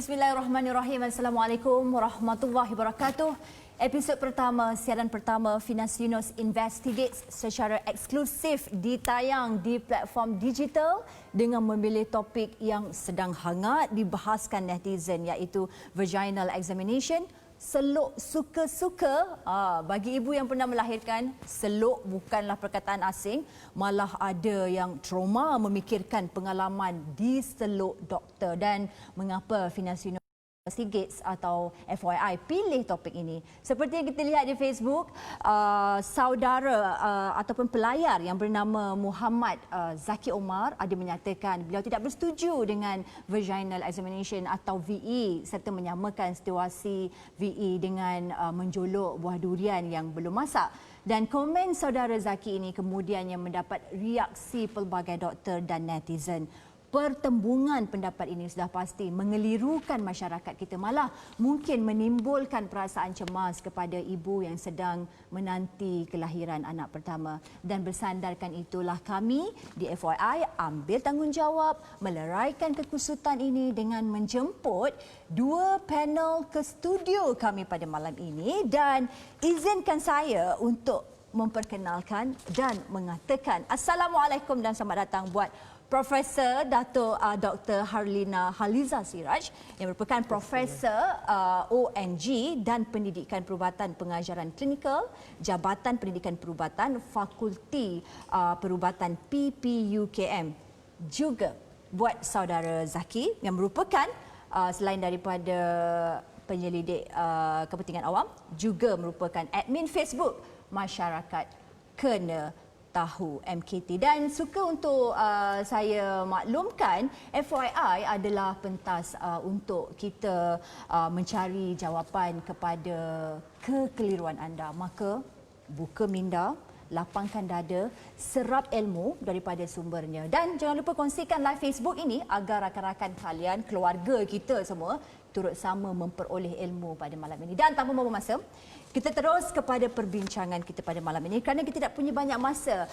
Bismillahirrahmanirrahim. Assalamualaikum warahmatullahi wabarakatuh. Episod pertama, siaran pertama Finas Yunus Investigates secara eksklusif ditayang di platform digital dengan memilih topik yang sedang hangat dibahaskan netizen, iaitu vaginal examination. Seluk suka-suka, bagi ibu yang pernah melahirkan, seluk bukanlah perkataan asing. Malah ada yang trauma memikirkan pengalaman di seluk doktor. Dan mengapa Finas Yunus Investigates atau FYI pilih topik ini? Seperti yang kita lihat di Facebook, saudara ataupun pelayar yang bernama Muhammad Zaki Omar ada menyatakan beliau tidak bersetuju dengan vaginal examination atau VE serta menyamakan situasi VE dengan menjolok buah durian yang belum masak. Dan komen saudara Zaki ini kemudian yang mendapat reaksi pelbagai doktor dan netizen. Pertembungan pendapat ini sudah pasti mengelirukan masyarakat kita, malah mungkin menimbulkan perasaan cemas kepada ibu yang sedang menanti kelahiran anak pertama. Dan bersandarkan itulah kami di FYI ambil tanggungjawab meleraikan kekusutan ini dengan menjemput dua panel ke studio kami pada malam ini. Dan izinkan saya untuk memperkenalkan dan mengatakan Assalamualaikum dan selamat datang buat Profesor Dato' Dr. Harlina Haliza Siraj yang merupakan Profesor ONG dan Pendidikan Perubatan Pengajaran Klinikal, Jabatan Pendidikan Perubatan, Fakulti Perubatan PPUKM. Juga buat saudara Zaki yang merupakan selain daripada penyelidik kepentingan awam, juga merupakan admin Facebook Masyarakat Kena Tahu MKT. Dan suka untuk saya maklumkan, FYI adalah pentas untuk kita mencari jawapan kepada kekeliruan anda. Maka buka minda, lapangkan dada, serap ilmu daripada sumbernya. Dan jangan lupa kongsikan live Facebook ini agar rakan-rakan kalian, keluarga kita semua turut sama memperoleh ilmu pada malam ini. Dan tanpa membuang masa, kita terus kepada perbincangan kita pada malam ini kerana kita tidak punya banyak masa.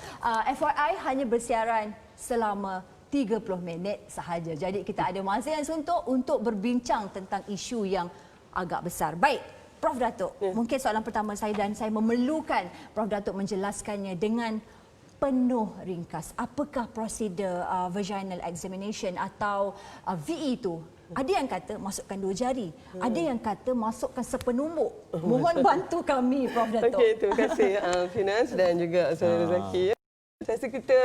FYI hanya bersiaran selama 30 minit sahaja. Jadi kita ada masa yang suntuk untuk berbincang tentang isu yang agak besar. Baik, Prof. Datuk, mungkin soalan pertama saya dan saya memerlukan Prof. Datuk menjelaskannya dengan penuh ringkas. Apakah prosedur vaginal examination atau VE itu? Ada yang kata masukkan 2 jari, ada yang kata masukkan sepenumbuk. Mohon bantu kami, Prof. Datuk. Okey, terima kasih Finas dan juga saudara Zaki. Saya rasa kita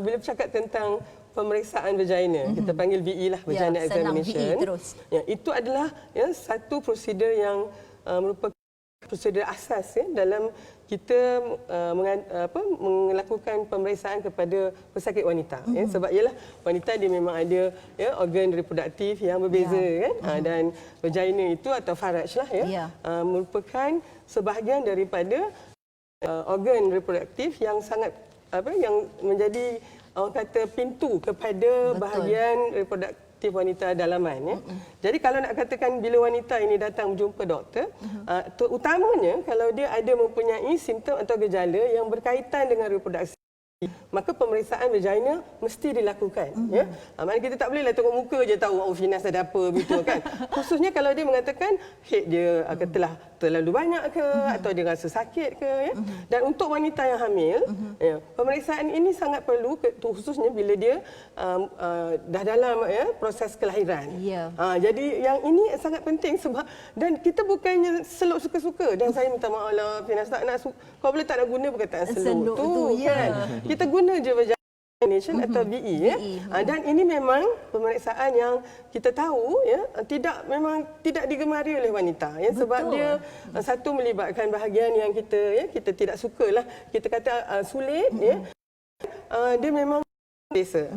bila bercakap tentang pemeriksaan vagina, kita panggil VE lah, vaginal examination. VE terus. Ya, itu adalah satu prosedur yang merupakan prosedur asas dalam kita melakukan pemeriksaan kepada pesakit wanita. Sebab ialah wanita dia memang ada organ reproduktif yang berbeza kan. Dan vagina itu atau faraj lah merupakan sebahagian daripada organ reproduktif yang sangat yang menjadi orang kata pintu kepada bahagian reproduktif wanita dalaman. Jadi kalau nak katakan bila wanita ini datang berjumpa doktor, terutamanya kalau dia ada mempunyai simptom atau gejala yang berkaitan dengan reproduksi, maka pemeriksaan vagina mesti dilakukan. Maksudnya kita tak bolehlah tengok muka je tahu Finas ada apa begitu kan. Khususnya kalau dia mengatakan head dia telah terlalu banyak ke atau dia rasa sakit ke. Dan untuk wanita yang hamil, pemeriksaan ini sangat perlu khususnya bila dia dah dalam proses kelahiran. Jadi yang ini sangat penting sebab dan kita bukannya seluk suka-suka. Dan saya minta maaf lah Finas, kau boleh tak nak guna perkataan seluk tu kan. Kita guna je vagination atau VE. Dan ini memang pemeriksaan yang kita tahu memang tidak digemari oleh wanita sebab dia satu melibatkan bahagian yang kita tidak sukalah, kita kata sulit dia memang biasa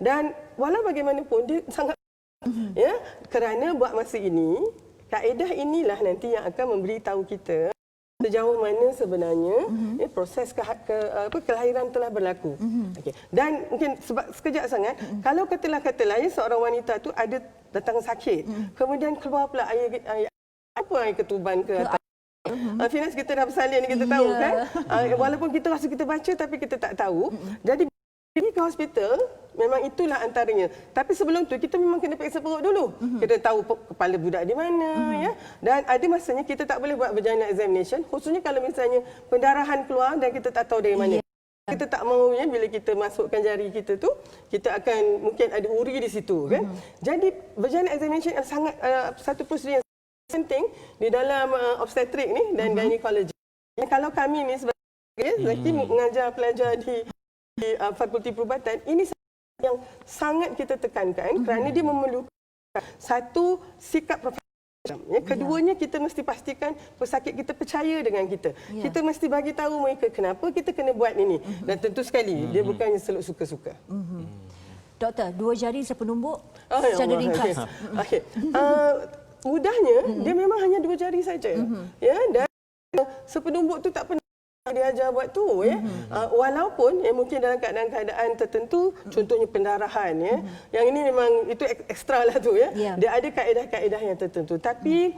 dan walau bagaimanapun dia sangat kerana buat masa ini kaedah inilah nanti yang akan memberitahu kita sejauh mana sebenarnya proses kelahiran telah berlaku. Dan mungkin sebab sekejap sangat, kalau katalah seorang wanita tu ada datang sakit, kemudian keluar pula air ketuban ke atas. Finas, kita dah bersalin, kita tahu kan. Walaupun kita rasa kita baca tapi kita tak tahu. Jadi pergi ke hospital, memang itulah antaranya. Tapi sebelum tu kita memang kena periksa perut dulu. Kita tahu kepala budak di mana ya. Dan ada masanya kita tak boleh buat vagina examination, khususnya kalau misalnya pendarahan keluar dan kita tak tahu dari mana. Kita tak mahu ya, bila kita masukkan jari kita tu, kita akan mungkin ada uri di situ kan. Jadi vagina examination sangat satu prosedur yang penting di dalam obstetrik ni dan gynecology. Kalau kami ni sebagai Zaki mengajar pelajar di Fakulti Perubatan, ini yang sangat kita tekankan kerana dia memerlukan satu sikap profesional. Ya, keduanya kita mesti pastikan pesakit kita percaya dengan kita. Kita mesti bagi tahu mereka kenapa kita kena buat ini. Dan tentu sekali dia bukannya seluk suka-suka. Doktor, 2 jari sepenumbuk secara ringkas. Okey. Mudahnya dia memang hanya 2 jari saja. Ya, dan sepenumbuk tu tak pernah diajar buat tu ya. Walaupun ya, mungkin dalam keadaan-keadaan tertentu, contohnya pendarahan ya. Yang ini memang itu ekstra lah tu ya. Dia ada kaedah-kaedah yang tertentu. Tapi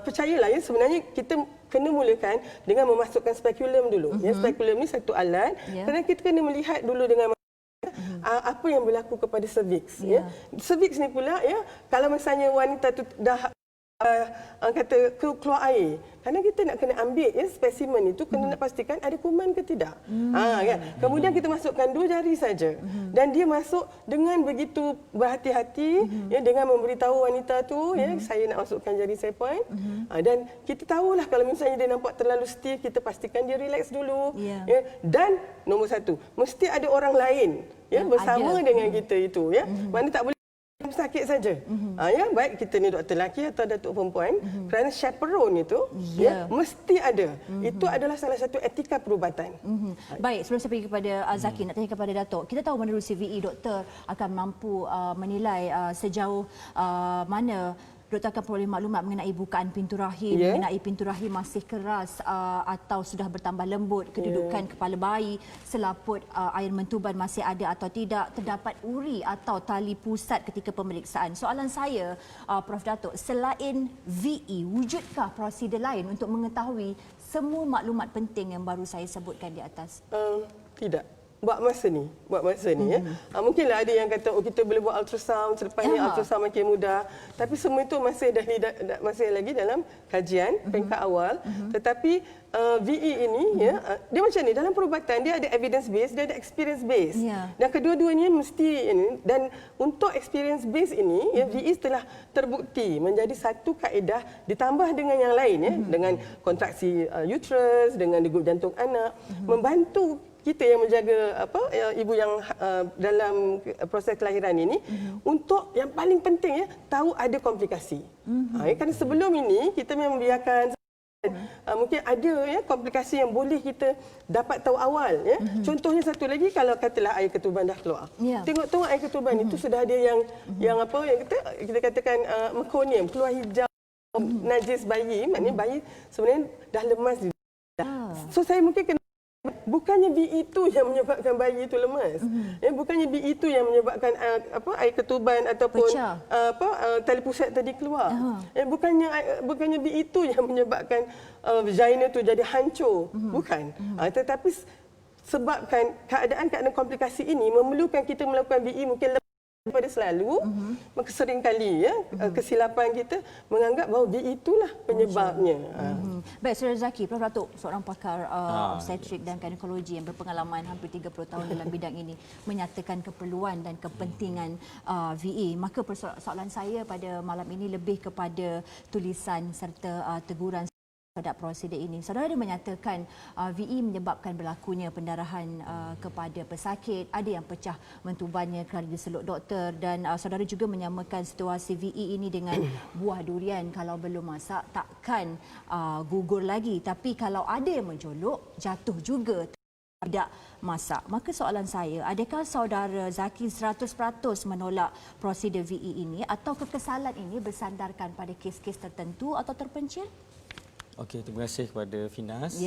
percayalah ya, sebenarnya kita kena mulakan dengan memasukkan spekulum dulu. Ya, spekulum ni satu alat. Kerana kita kena melihat dulu dengan apa yang berlaku kepada cervix ya. Cervix ni pula ya, kalau misalnya wanita tu dah kata keluar air, kerana kita nak kena ambil ya spesimen itu, kena nak pastikan ada kuman ke tidak. Kan? Kemudian kita masukkan 2 jari saja dan dia masuk dengan begitu berhati-hati ya, dengan memberitahu wanita tu ya, saya nak masukkan jari saya point. Dan kita tahulah kalau misalnya dia nampak terlalu stiff, kita pastikan dia relax dulu. Ya. Dan nombor 1, mesti ada orang lain ya bersama dengan kita itu ya. Mana tak boleh sakit saja. Ya, baik kita ni doktor lelaki atau datuk perempuan, kerana chaperone itu ya mesti ada. Itu adalah salah satu etika perubatan. Baik, sebelum saya pergi kepada Zaki, nak tanya kepada Datuk. Kita tahu menerusi VE doktor akan mampu menilai sejauh mana doktor akan peroleh maklumat mengenai bukaan pintu rahim, mengenai pintu rahim masih keras atau sudah bertambah lembut, kedudukan kepala bayi, selaput air mentuban masih ada atau tidak, terdapat uri atau tali pusat ketika pemeriksaan. Soalan saya, Prof. Datuk, selain VE, wujudkah prosedur lain untuk mengetahui semua maklumat penting yang baru saya sebutkan di atas? Tidak. Buat masa ni ya. Mungkinlah ada yang kata kita boleh buat ultrasound, selepas ni ultrasound makin mudah. Tapi semua itu masih lagi dalam kajian peringkat awal. Tetapi VE ini ya, dia macam ni, dalam perubatan dia ada evidence base, dia ada experience base. Dan kedua-duanya mesti ini, dan untuk experience base ini ya, VE telah terbukti menjadi satu kaedah ditambah dengan yang lain ya, dengan kontraksi uterus, dengan degup jantung anak, membantu kita yang menjaga ibu yang dalam proses kelahiran ini untuk yang paling penting ya, tahu ada komplikasi. Kerana sebelum ini kita memang biarkan mungkin ada ya komplikasi yang boleh kita dapat tahu awal ya. Contohnya satu lagi, kalau katalah air ketuban dah keluar. Tengok air ketuban itu sudah ada yang apa yang kita katakan mekonium, keluar hijau najis bayi, maknanya bayi sebenarnya dah lemas. So saya mungkin kena, bukannya BE itu yang menyebabkan bayi itu lemas. Bukannya BE itu yang menyebabkan air ketuban ataupun tali pusat tadi keluar. Bukannya BE itu yang menyebabkan vagina itu jadi hancur. Bukan. Tetapi sebabkan keadaan-keadaan komplikasi ini memerlukan kita melakukan BE mungkin daripada selalu, maka seringkali ya kesilapan kita menganggap bahawa dia itulah penyebabnya. Baik, Saudara Zaki, Prof. Datuk, seorang pakar obstetrik dan ginekologi yang berpengalaman hampir 30 tahun dalam bidang ini, menyatakan keperluan dan kepentingan VE. Maka persoalan saya pada malam ini lebih kepada tulisan serta teguran terhadap prosedur ini. Saudara menyatakan VE menyebabkan berlakunya pendarahan kepada pesakit, ada yang pecah mentubannya kerana diseluk doktor, dan saudara juga menyamakan situasi VE ini dengan buah durian. Kalau belum masak takkan gugur lagi, tapi kalau ada yang menjolok jatuh juga tidak masak. Maka soalan saya, adakah saudara Zaki 100% menolak prosedur VE ini, atau kekesalan ini bersandarkan pada kes-kes tertentu atau terpencil? Okey, terima kasih kepada Finas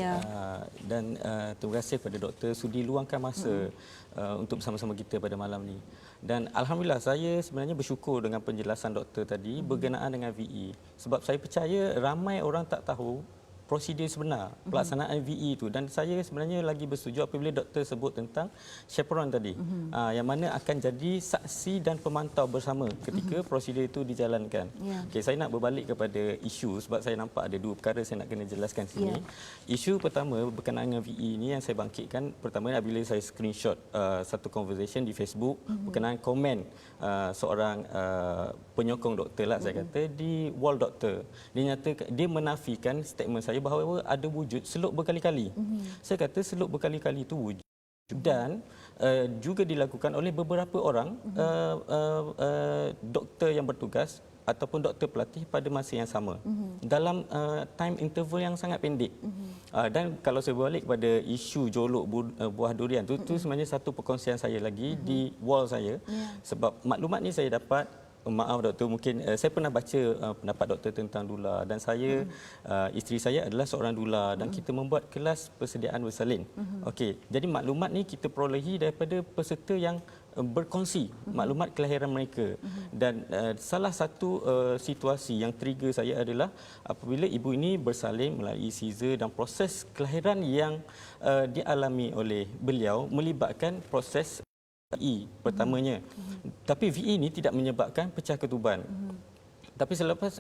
dan terima kasih kepada doktor sudi luangkan masa untuk bersama-sama kita pada malam ni. Dan alhamdulillah, saya sebenarnya bersyukur dengan penjelasan doktor tadi berkenaan dengan VE, sebab saya percaya ramai orang tak tahu prosedur sebenar pelaksanaan VE itu, dan saya sebenarnya lagi bersetuju apabila doktor sebut tentang chaperone tadi, yang mana akan jadi saksi dan pemantau bersama ketika prosedur itu dijalankan. Okey, saya nak berbalik kepada isu sebab saya nampak ada dua perkara saya nak kena jelaskan sini. Isu pertama berkenaan dengan VE ini yang saya bangkitkan pertama apabila saya screenshot satu conversation di Facebook berkenaan komen seorang penyokong doktor lah saya kata di wall doktor. Dia menafikan statement saya bahawa ada wujud seluk berkali-kali. Saya kata seluk berkali-kali itu wujud dan juga dilakukan oleh beberapa orang doktor yang bertugas ataupun doktor pelatih pada masa yang sama dalam time interval yang sangat pendek. Dan kalau saya balik kepada isu jolok buah durian itu sebenarnya satu perkongsian saya lagi di wall saya, sebab maklumat ni saya dapat. Maaf doktor, mungkin saya pernah baca pendapat doktor tentang dula dan saya isteri saya adalah seorang dula dan kita membuat kelas persediaan bersalin. Okey, jadi maklumat ni kita perolehi daripada peserta yang berkongsi maklumat kelahiran mereka dan salah satu situasi yang trigger saya adalah apabila ibu ini bersalin melalui caesar dan proses kelahiran yang dialami oleh beliau melibatkan proses VE pertamanya. Tapi VE ini tidak menyebabkan pecah ketuban. Tapi selepas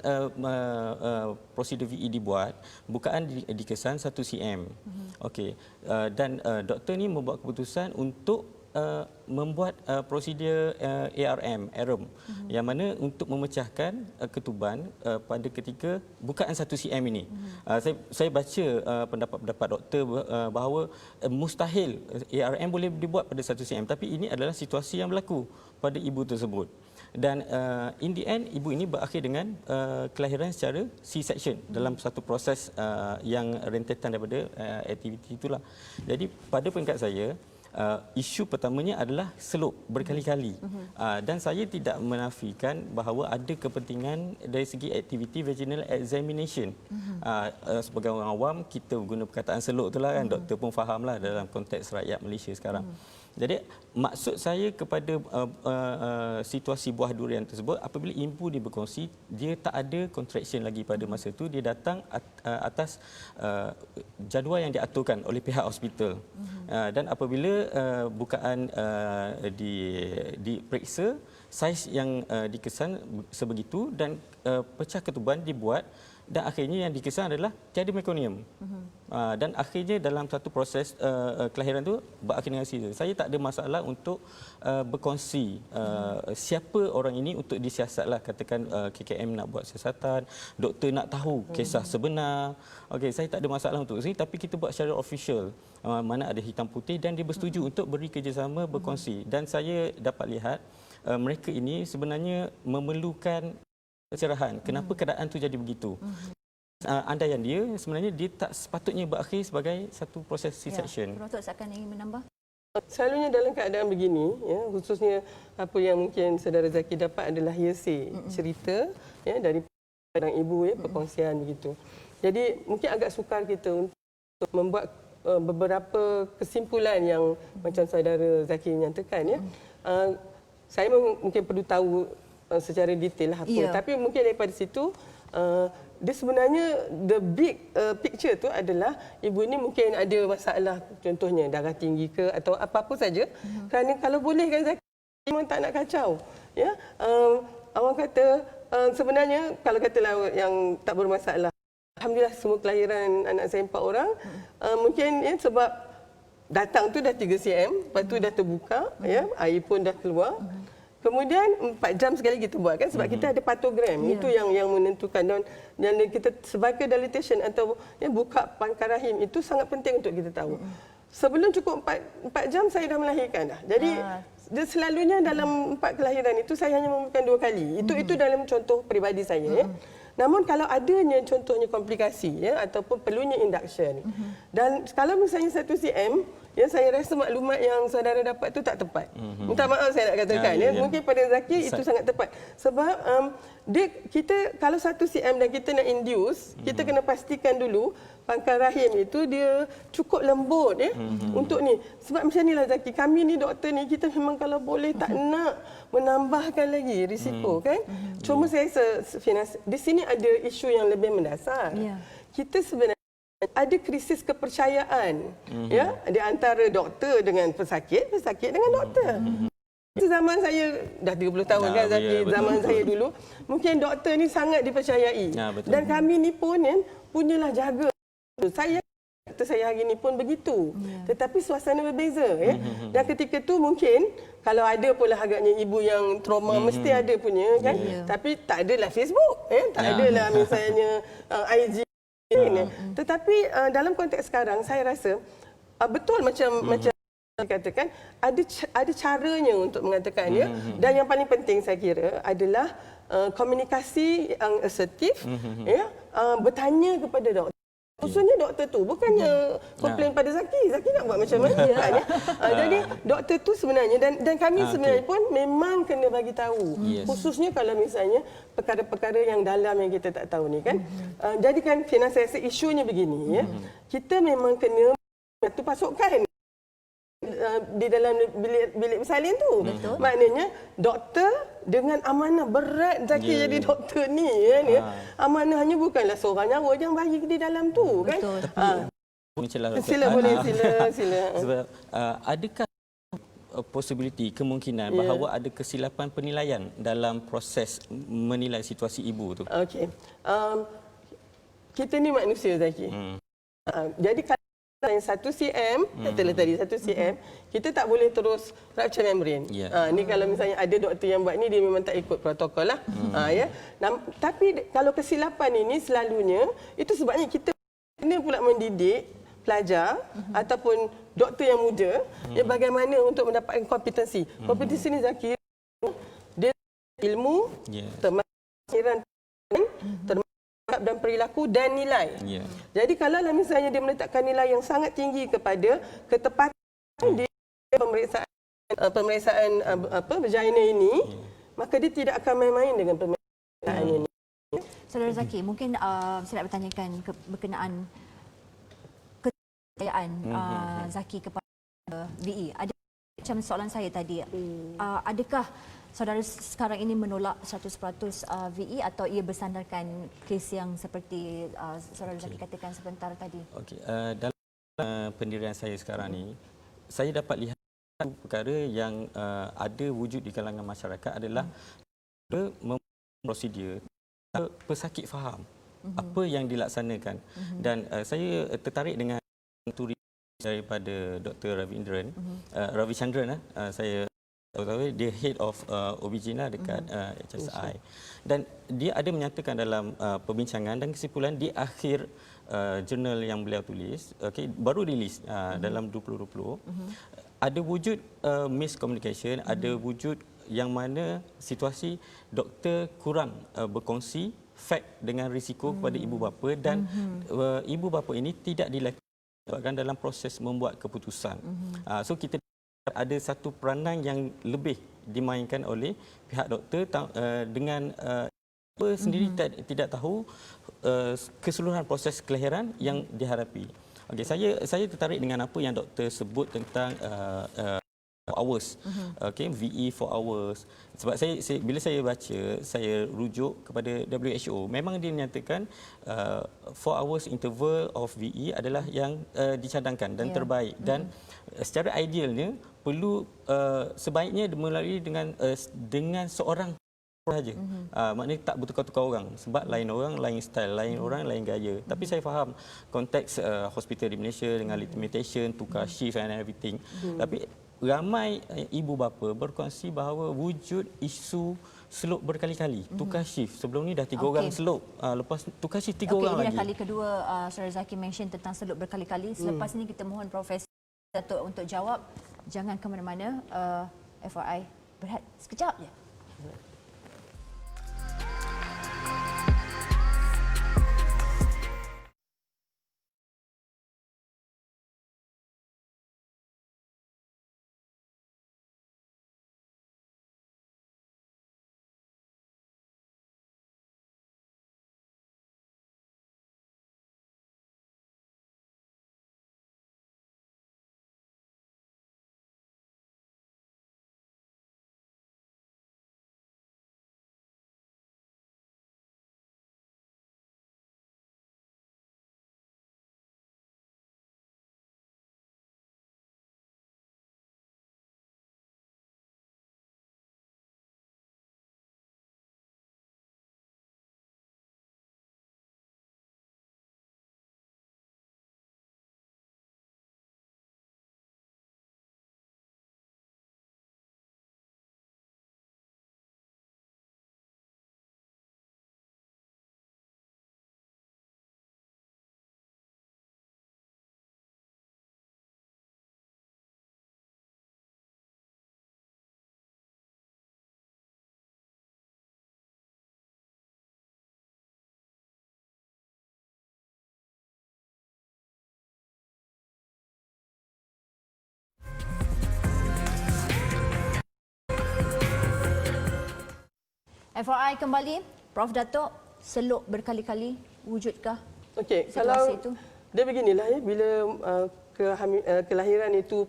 prosedur VE dibuat, bukaan dikesan 1 cm. Okey. Dan doktor ni membuat keputusan untuk membuat prosedur ARM, yang mana untuk memecahkan ketuban pada ketika bukaan 1 cm ini. Saya baca pendapat-pendapat doktor bahawa mustahil ARM boleh dibuat pada 1 cm, tapi ini adalah situasi yang berlaku pada ibu tersebut. Dan in the end ibu ini berakhir dengan kelahiran secara C-section dalam satu proses yang rentetan daripada aktiviti itulah. Jadi pada peringkat saya isu pertamanya adalah seluk berkali-kali dan saya tidak menafikan bahawa ada kepentingan dari segi aktiviti vaginal examination. Sebagai orang awam kita guna perkataan seluk itulah kan, doktor pun fahamlah dalam konteks rakyat Malaysia sekarang. Jadi maksud saya kepada situasi buah durian tersebut, apabila ibu dia berkongsi dia tak ada contraction lagi pada masa itu, dia datang atas jadual yang diaturkan oleh pihak hospital. Dan apabila bukaan diperiksa, saiz yang dikesan sebegitu dan pecah ketuban dibuat dan akhirnya yang dikesan adalah tiada mekonium. Dan akhirnya dalam satu proses kelahiran itu berakhir dengan caesar. Saya tak ada masalah untuk berkongsi siapa orang ini untuk disiasatlah. Katakan KKM nak buat siasatan, doktor nak tahu kisah sebenar. Okey, saya tak ada masalah untuk ini, tapi kita buat secara official. Mana ada hitam putih dan dia bersetuju untuk beri kerjasama berkongsi. Dan saya dapat lihat mereka ini sebenarnya memerlukan pencerahan. Kenapa keadaan itu jadi begitu? Andaian dia sebenarnya dia tak sepatutnya berakhir sebagai satu proses C-section. Doktor akan ingin menambah? Selalunya dalam keadaan begini, ya, khususnya apa yang mungkin saudara Zaki dapat adalah hearsay, cerita ya, dari seorang ibu, ya, perkongsian begitu. Jadi mungkin agak sukar kita untuk membuat beberapa kesimpulan yang macam saudara Zaki nyatakan. Ya. Saya mungkin perlu tahu secara detail lah apa. Tapi mungkin daripada situ dia sebenarnya the big picture tu adalah ibu ini mungkin ada masalah, contohnya darah tinggi ke atau apa-apa saja. Kerana kalau boleh kan Zaki memang tak nak kacau. Ya, awak kata sebenarnya kalau katalah yang tak bermasalah, alhamdulillah semua kelahiran anak saya 4 orang, mungkin ya, sebab datang tu dah 3 cm, lepas tu dah terbuka, ya, air pun dah keluar. Kemudian 4 jam sekali kita buat kan, sebab kita ada patogram. Itu yang menentukan, dan kita sebagai dilatation atau ya, buka pangkal rahim itu sangat penting untuk kita tahu. Sebelum cukup 4 jam saya dah melahirkan dah. Jadi dia selalunya dalam 4 kelahiran itu saya hanya memerlukan 2 kali. Itu dalam contoh peribadi saya. Ya. Namun kalau adanya contohnya komplikasi, ya, ataupun perlunya induction, dan kalau misalnya 1 cm, ya, saya rasa maklumat yang saudara dapat itu tak tepat. Minta maaf saya nak katakan. Ya. Mungkin pada Zaki itu sangat tepat. Sebab kita kalau 1 cm dan kita nak induce, kita kena pastikan dulu pangkal rahim itu dia cukup lembut, ya, untuk ni. Sebab macam inilah Zaki, kami ni doktor ni, kita memang kalau boleh tak nak menambahkan lagi risiko, kan. Cuma saya di sini ada isu yang lebih mendasar. Kita sebenarnya ada krisis kepercayaan ya di antara doktor dengan pesakit, pesakit dengan doktor. Itu zaman saya dah 30 tahun kan Zaki, zaman saya dulu mungkin doktor ni sangat dipercayai. Dan kami ni pun punyalah jaga. Saya doktor saya hari ni pun begitu. Tetapi suasana berbeza ya. Dan ketika tu mungkin kalau ada pula agaknya ibu yang trauma mesti ada punya kan. Tapi tak adalah Facebook tak adalah misalnya IG. Tetapi dalam konteks sekarang saya rasa betul macam dikatakan ada caranya untuk mengatakannya dan yang paling penting saya kira adalah komunikasi yang asertif bertanya kepada doktor. Khususnya doktor tu bukannya komplain pada Zaki nak buat macam mana kan ya. Jadi doktor tu sebenarnya dan kami sebenarnya pun memang kena bagi tahu. Khususnya kalau misalnya perkara-perkara yang dalam yang kita tak tahu ni kan. Jadi kan Fiana saya rasa isunya begini ya. Kita memang kena satu pasukan di dalam bilik bersalin tu. Betul. Maknanya doktor dengan amanah berat Zaki jadi doktor ni kan ya. Amanahnya bukanlah seorang nyawa yang bayi di dalam tu kan. Sila boleh sila. Sebab adakah possibility kemungkinan bahawa ada kesilapan penilaian dalam proses menilai situasi ibu tu? Okey. Kita ni manusia Zaki. Jadi yang 1 cm, katalah tadi 1 cm, kita tak boleh terus rupture membrane. Ni kalau misalnya ada doktor yang buat ni, dia memang tak ikut protokol lah. Ya. Tapi kalau kesilapan ini selalunya, itu sebabnya kita kena pula mendidik pelajar ataupun doktor yang muda bagaimana untuk mendapatkan kompetensi. Kompetensi ni Zaki, dia ilmu, termasuk dan perilaku dan nilai. Jadi kalau misalnya dia meletakkan nilai yang sangat tinggi kepada ketepatan di pemeriksaan vagina ini, maka dia tidak akan main-main dengan pemeriksaan ini. Saudara Zaki, mungkin saya nak bertanyakan berkenaan kepercayaan Zaki kepada VE. Ada macam soalan saya tadi, adakah saudara sekarang ini menolak 100% VE atau ia bersandarkan kes yang seperti saudara Zaki katakan sebentar tadi? Okey, dalam pendirian saya sekarang ni, saya dapat lihat perkara yang ada wujud di kalangan masyarakat adalah prosedur pesakit faham apa yang dilaksanakan. Dan saya tertarik dengan turis daripada Dr. Ravichandran, saya dia head of OB-GYN dekat HSI, dan dia ada menyatakan dalam perbincangan dan kesimpulan di akhir jurnal yang beliau tulis, baru rilis dalam 2020, ada wujud miscommunication, ada wujud yang mana situasi doktor kurang berkongsi fact dengan risiko kepada ibu bapa, dan ibu bapa ini tidak dilakukan dalam proses membuat keputusan. So kita ada satu peranan yang lebih dimainkan oleh pihak doktor dengan sendiri tidak tahu keseluruhan proses kelahiran yang dihadapi. Okey, saya tertarik dengan apa yang doktor sebut tentang hours. VE 4 hours. Sebab saya bila saya baca, saya rujuk kepada WHO. Memang dia menyatakan 4 hours interval of VE adalah yang dicadangkan dan terbaik, dan secara idealnya perlu sebaiknya melalui dengan seorang sahaja. Maknanya tak bertukar-tukar orang, sebab lain orang lain style, lain orang lain gaya. Tapi saya faham konteks hospital di Malaysia dengan limitation, tukar shift and everything. Tapi ramai ibu bapa berkongsi bahawa wujud isu slope berkali-kali, tukar shift. Sebelum ni dah 3 orang slope, lepas tukar shift 3 orang lagi. Ini dah kali kedua Saudara Zaki mention tentang slope berkali-kali. Selepas ini kita mohon Profesor untuk jawab. Jangan ke mana-mana. FYI, berehat sekejap je. FYI kembali, Prof Datuk, selok berkali-kali wujudkah Okey, situasi kalau itu? dia beginilah ya, bila kelahiran itu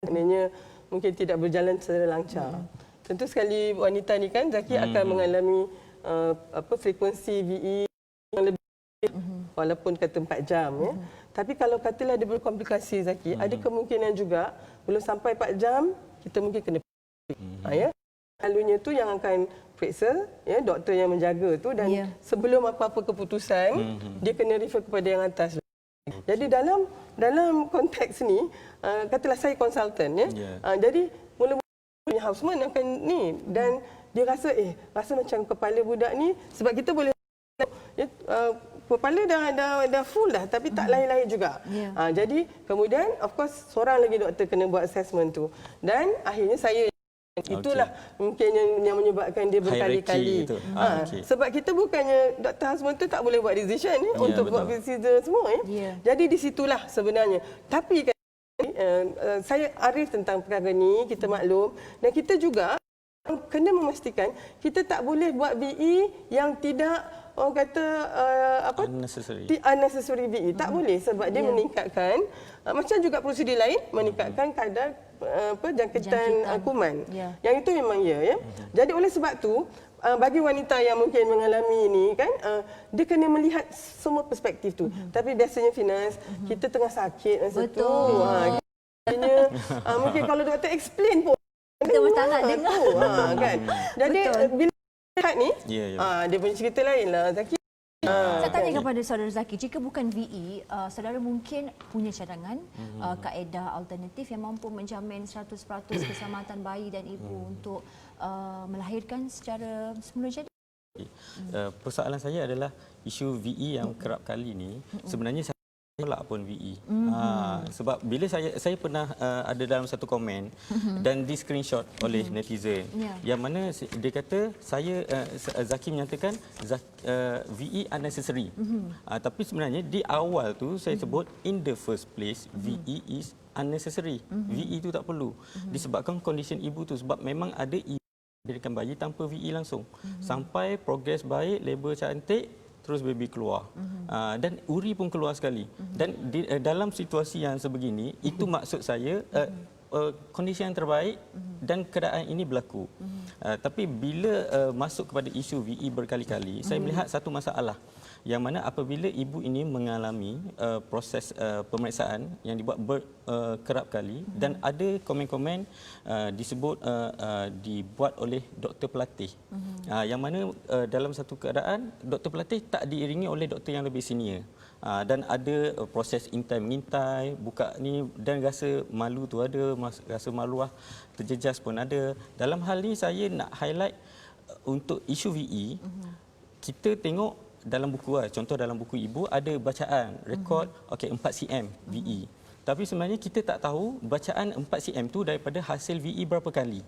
maknanya mungkin tidak berjalan secara lancar. Tentu sekali wanita ni kan Zaki akan mengalami frekuensi VE yang lebih walaupun kata 4 jam ya. Tapi kalau katalah dia berkomplikasi Zaki, ada kemungkinan juga belum sampai 4 jam kita mungkin kena ya. Selalunya tu yang akan periksa ya, doktor yang menjaga tu dan sebelum apa-apa keputusan dia kena refer kepada yang atas. Jadi dalam konteks ni katalah saya konsultan ya. Jadi mula-mula houseman akan ni dan dia rasa macam kepala budak ni sebab kita boleh kepala dah full dah tapi tak lahir-lahir juga. Jadi kemudian of course seorang lagi doktor kena buat assessment tu dan akhirnya saya itulah mungkin yang menyebabkan dia berkali-kali. Sebab kita bukannya Dr. Hasman tu tak boleh buat decision untuk buat procedure semua. Jadi di situlah sebenarnya. Tapi kan, saya arif tentang perkara ni, kita maklum. Dan kita juga kena memastikan kita tak boleh buat VE yang tidak orang kata unnecessary VE. Tak boleh sebab dia meningkatkan macam juga prosedur lain meningkatkan kadar jangkitan kuman. Yang itu memang ya. Jadi oleh sebab tu bagi wanita yang mungkin mengalami ini kan dia kena melihat semua perspektif tu. Tapi biasanya Finas kita tengah sakit masa tu. Mungkin kalau doktor explain pun kita tak nak dengar. Kan. Jadi bila lihat ni dia punya cerita lain lah Zaki. Saya tanya kepada saudara Zaki, jika bukan VE, saudara mungkin punya cadangan kaedah alternatif yang mampu menjamin 100% keselamatan bayi dan ibu untuk melahirkan secara semula jadi? Persoalan saya adalah isu VE yang kerap kali ni sebenarnya saya tolak pun VE. Sebab bila saya pernah ada dalam satu komen dan di screenshot oleh netizen yang mana dia kata Zaki menyatakan VE unnecessary. Tapi sebenarnya di awal tu saya sebut in the first place VE is unnecessary. VE tu tak perlu disebabkan condition ibu tu sebab memang ada ibu melahirkan bayi tanpa VE langsung sampai progres baik, labor cantik terus baby keluar dan uri pun keluar sekali dan dalam situasi yang sebegini itu maksud saya kondisi yang terbaik dan keadaan ini berlaku. Tapi bila masuk kepada isu VE berkali-kali saya melihat satu masalah yang mana apabila ibu ini mengalami proses pemeriksaan yang dibuat kerap kali dan ada komen-komen disebut dibuat oleh doktor pelatih yang mana dalam satu keadaan doktor pelatih tak diiringi oleh doktor yang lebih senior dan ada proses intai-mengintai buka ni dan rasa malu tu ada, rasa maluah terjejas pun ada. Dalam hal ni saya nak highlight untuk isu VE kita tengok dalam buku contoh dalam buku ibu ada bacaan rekod 4 cm VE. Tapi sebenarnya kita tak tahu bacaan 4 cm tu daripada hasil VE berapa kali.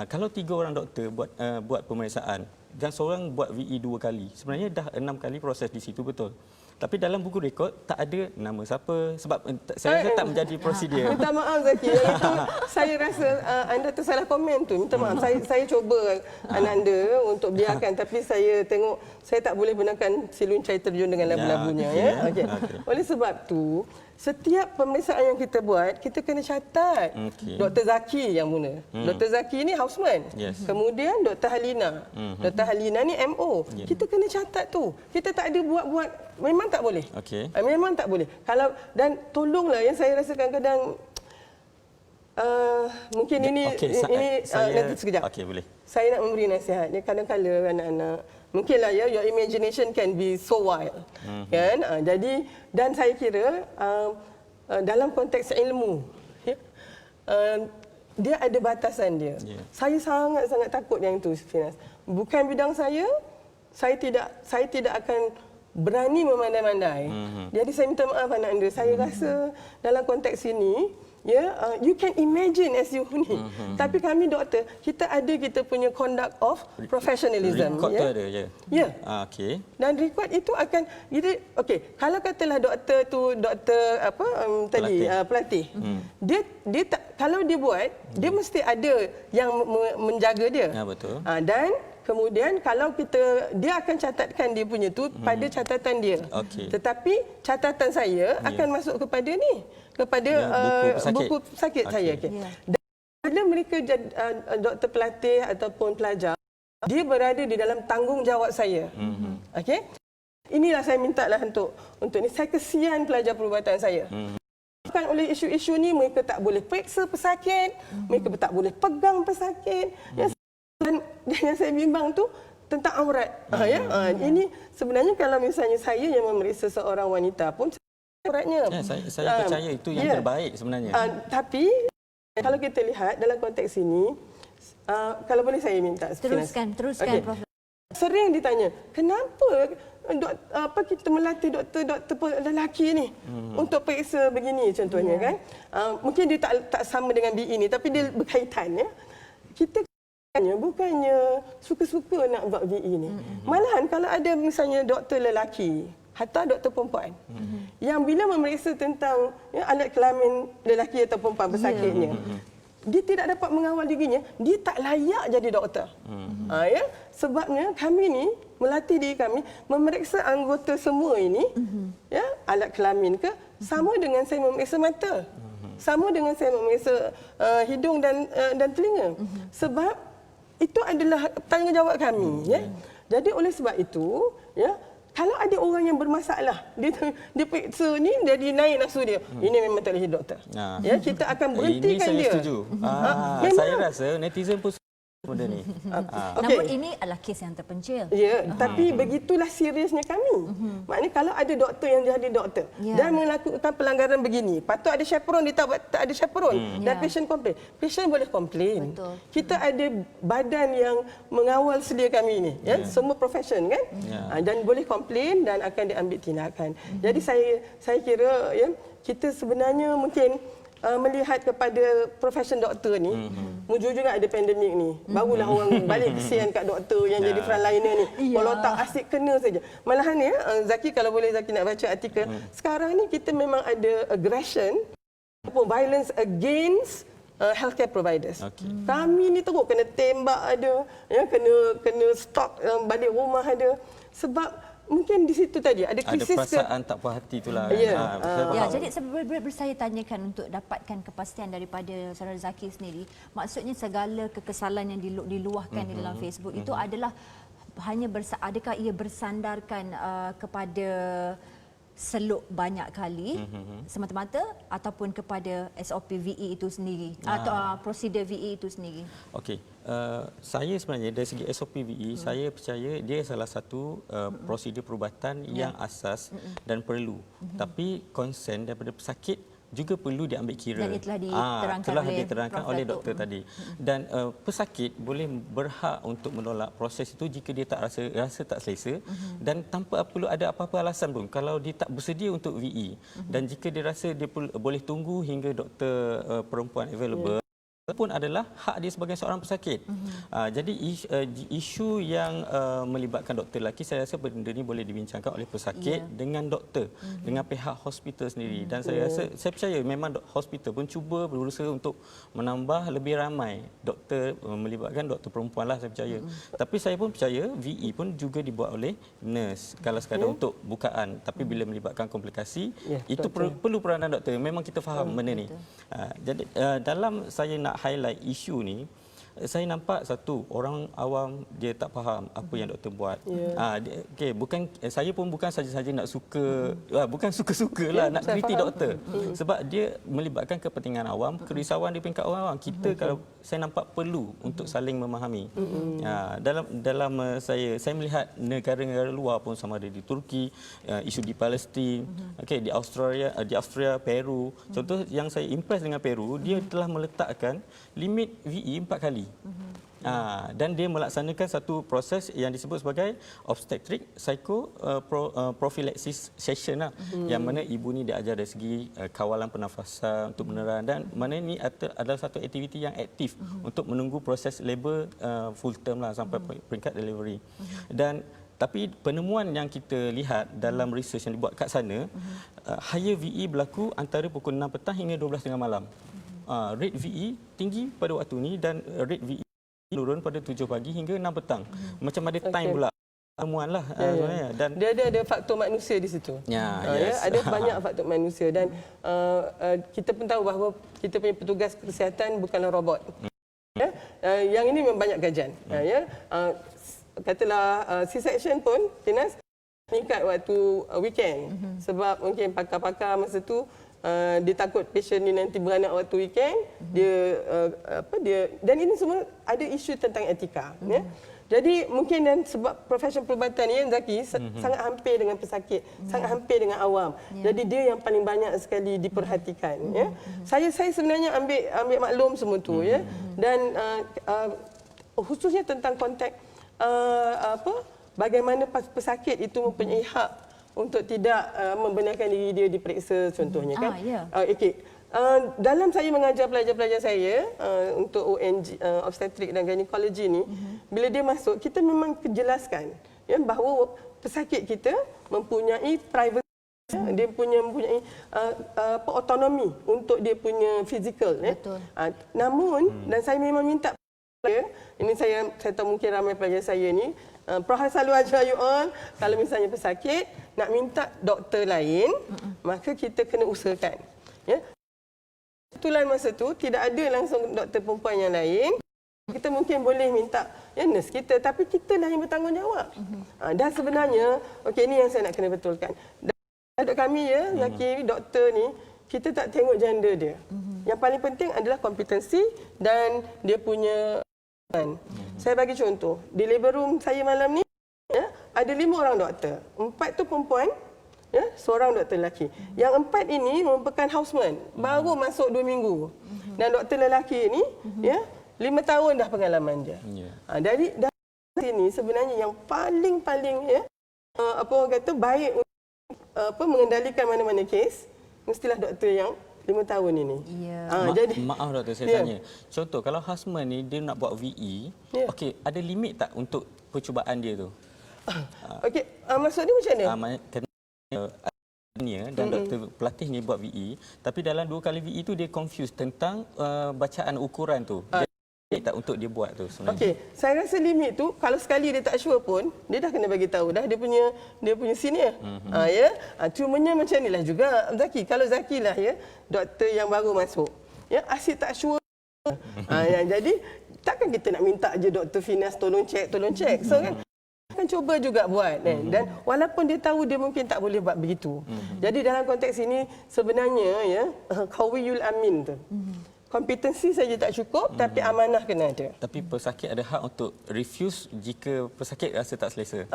Kalau 3 orang doktor buat pemeriksaan dan seorang buat VE 2 kali, sebenarnya dah 6 kali proses di situ betul. Tapi dalam buku rekod tak ada nama siapa sebab saya rasa tak menjadi prosedur. Minta maaf Zaki, yang itu saya rasa anda tersalah komen tu. Minta maaf, saya cuba anda untuk biarkan tapi saya tengok saya tak boleh benarkan si luncai terjun dengan labu-labunya Okay. Oleh sebab tu setiap pemeriksaan yang kita buat, kita kena catat. Dr. Zaki yang mula. Dr. Zaki ni houseman. Kemudian Dr. Halina. Dr. Halina ni MO. Kita kena catat tu. Kita tak ada buat-buat. Memang tak boleh. Memang tak boleh. Kalau dan tolonglah yang saya rasa kadang-kadang mungkin ini nanti sekejap. Boleh. Saya nak memberi nasihat. Kadang-kadang anak-anak mungkinlah your imagination can be so wild. Kan? Jadi dan saya kira dalam konteks ilmu dia ada batasan dia. Saya sangat-sangat takut yang itu Finas. Bukan bidang saya tidak akan berani memandai-mandai. Jadi saya minta maaf anak anda. Saya rasa dalam konteks ini you can imagine as you ni. Tapi kami doktor, kita punya conduct of professionalism. Record tu ada je. Dan record itu akan kalau katalah doktor tu pelatih. Dia tak, kalau dia buat, dia mesti ada yang menjaga dia. Betul. Dan Kemudian kalau dia akan catatkan dia punya tu pada catatan dia. Tetapi catatan saya akan masuk kepada buku pesakit saya. Dan bila mereka doktor pelatih ataupun pelajar, dia berada di dalam tanggungjawab saya. Okey. Inilah saya minta lah untuk ni, saya kesian pelajar perubatan saya. Bukan oleh isu-isu ni mereka tak boleh periksa pesakit, mereka tak boleh pegang pesakit. Yang saya bimbang tu tentang aurat. Ini sebenarnya kalau misalnya saya yang memeriksa seorang wanita pun auratnya. Saya percaya itu yang terbaik sebenarnya. Tapi kalau kita lihat dalam konteks ini, kalau boleh saya minta teruskan Prof. Sering ditanya, kenapa kita melatih doktor lelaki ni untuk periksa begini contohnya kan. Mungkin dia tak sama dengan BE ni tapi dia berkaitan ya. Kita bukannya suka-suka nak buat VE ni. Malahan kalau ada misalnya doktor lelaki atau doktor perempuan yang bila memeriksa tentang alat kelamin lelaki atau perempuan pesakitnya, dia tidak dapat mengawal dirinya, dia tak layak jadi doktor. Sebabnya kami ni melatih diri kami memeriksa anggota semua ini, alat kelamin ke, sama dengan saya memeriksa mata. Sama dengan saya memeriksa hidung dan telinga. Sebab itu adalah tanggungjawab kami. Jadi oleh sebab itu, kalau ada orang yang bermasalah, dia periksa ni, jadi naik nafsu dia. Ini memang tak boleh doktor. Kita akan berhentikan dia. Ini saya setuju. Saya rasa netizen pun benda ni. Namun ini adalah kes yang terpencil. Tapi begitulah seriusnya kami. Maknanya kalau ada doktor yang jadi doktor dan melakukan pelanggaran begini, patut ada chaperon, dia tak ada chaperon. Dan patient komplain. Patient boleh komplain. Kita ada badan yang mengawal sedia kami ni, semua profession kan. Dan boleh komplain dan akan diambil tindakan. Jadi saya kira kita sebenarnya mungkin melihat kepada profession doktor ni, mujur juga ada pandemik ni. Barulah orang balik kesian kat doktor yang jadi frontliner ni. Kalau tak asyik kena saja. Malahan Zaki, kalau boleh Zaki nak baca artikel, sekarang ni kita memang ada aggression, violence against healthcare providers. Kami ni teruk kena tembak ada, kena stop balik rumah ada. Sebab mungkin di situ tadi ada krisis, ada perasaan tak puas hati itulah. Jadi saya tanyakan untuk dapatkan kepastian daripada saudara Zaki sendiri, maksudnya segala kekesalan yang diluahkan di dalam Facebook itu adalah hanya adakah ia bersandarkan kepada seluk banyak kali semata-mata ataupun kepada SOP VE itu sendiri atau prosedur VE itu sendiri? Okey, saya sebenarnya dari segi SOP VE saya percaya dia salah satu prosedur perubatan yang asas dan perlu. Tapi konsen daripada pesakit juga perlu diambil kira. Dan telah diterangkan oleh doktor tadi. Dan pesakit boleh berhak untuk menolak proses itu jika dia tak rasa tak selesa dan tanpa perlu ada apa-apa alasan pun. Kalau dia tak bersedia untuk VE dan jika dia rasa dia boleh tunggu hingga doktor perempuan available, pun adalah hak dia sebagai seorang pesakit. Jadi isu yang melibatkan doktor lelaki, saya rasa benda ini boleh dibincangkan oleh pesakit dengan doktor, dengan pihak hospital sendiri. Dan saya percaya memang hospital pun cuba berusaha untuk menambah lebih ramai doktor, melibatkan doktor perempuan lah, saya percaya. Tapi saya pun percaya VE pun juga dibuat oleh nurse kalau sekadar untuk bukaan. Tapi bila melibatkan komplikasi, itu perlu peranan doktor. Memang kita faham benda ni. Jadi dalam saya nak highlight isu ni, saya nampak satu orang awam dia tak faham apa yang doktor buat. Saya pun bukan saja-saja nak suka, bukan suka-sukalah nak kritik doktor. Sebab dia melibatkan kepentingan awam, kerisauan di peringkat awam. Kita kalau saya nampak perlu untuk saling memahami. Dalam saya melihat negara-negara luar pun sama ada di Turki, isu di Palestin, di Australia, Peru. Contoh yang saya impress dengan Peru, dia telah meletakkan limit VE 4 kali. Dan dia melaksanakan satu proses yang disebut sebagai obstetric prophylaxis session yang mana ibu ni diajar dari segi kawalan pernafasan untuk meneran, dan mana ini adalah satu aktiviti yang aktif untuk menunggu proses labor full term lah sampai peringkat delivery. Tapi penemuan yang kita lihat dalam research yang dibuat kat sana, higher VE berlaku antara pukul 6 petang hingga 12 tengah malam. Rate VE tinggi pada waktu ni dan rate VE turun pada 7 pagi hingga 6 petang. Macam ada time pula. Temuan lah sebenarnya. Dan dia ada faktor manusia di situ. Ada banyak faktor manusia dan kita pun tahu bahawa kita punya petugas kesihatan bukanlah robot. Yang ini memang banyak gajian. Katalah C-section pun Tinas meningkat waktu weekend sebab mungkin pakar-pakar masa tu dia takut pasien ni nanti beranak waktu weekend. Dia dan ini semua ada isu tentang etika. Jadi mungkin dan sebab profesion perubatan ni Zaki sangat hampir dengan pesakit, sangat hampir dengan awam. Jadi dia yang paling banyak sekali diperhatikan. Saya sebenarnya ambil maklum semua tu dan khususnya tentang konteks bagaimana pesakit itu mempunyai hak untuk tidak membenarkan diri dia diperiksa contohnya kan. Dalam saya mengajar pelajar-pelajar saya untuk ONG obstetrik dan ginekologi ni, bila dia masuk kita memang jelaskan bahawa pesakit kita mempunyai privacy, dia mempunyai autonomi untuk dia punya fizikal. Namun dan saya memang minta ini saya tahu mungkin ramai pelajar saya ni Prof selalu ajar you all kalau misalnya pesakit nak minta doktor lain maka kita kena usahakan kebetulan masa tu tidak ada langsung doktor perempuan yang lain. Kita mungkin boleh minta nurse kita tapi kita lah yang bertanggungjawab. Dan sebenarnya ini yang saya nak kena betulkan. Untuk kami Zaki doktor ni kita tak tengok gender dia. Yang paling penting adalah kompetensi dan dia punya Saya bagi contoh, di labor room saya malam ni ada 5 orang doktor. 4 tu perempuan, seorang doktor lelaki. Yang 4 ini merupakan houseman, baru masuk 2 minggu. Dan doktor lelaki ini 5 tahun dah pengalaman dia. Dari sini sebenarnya yang paling baik untuk mengendalikan mana-mana kes mestilah doktor yang 5 tahun ini. Jadi maaf doktor saya tanya. Contoh kalau husband ni dia nak buat VE, ada limit tak untuk percubaan dia tu? Maksud dia macam mana? Dan doktor pelatih ni buat VE, tapi dalam 2 kali VE tu dia confuse tentang bacaan ukuran tu. Limit tak untuk dia buat tu sebenarnya? Saya rasa limit tu kalau sekali dia tak sure pun dia dah kena bagi tahu dah dia punya senior. Cumanya macam inilah juga Zaki. Kalau Zaki lah doktor yang baru masuk. Asyik tak sure. Jadi takkan kita nak minta je Dr. Finas tolong cek. So kan akan cuba juga buat dan walaupun dia tahu dia mungkin tak boleh buat begitu. Jadi dalam konteks ini sebenarnya qawiyul amin tu. Kompetensi saja tak cukup tapi amanah kena ada. Tapi pesakit ada hak untuk refuse jika pesakit rasa tak selesa.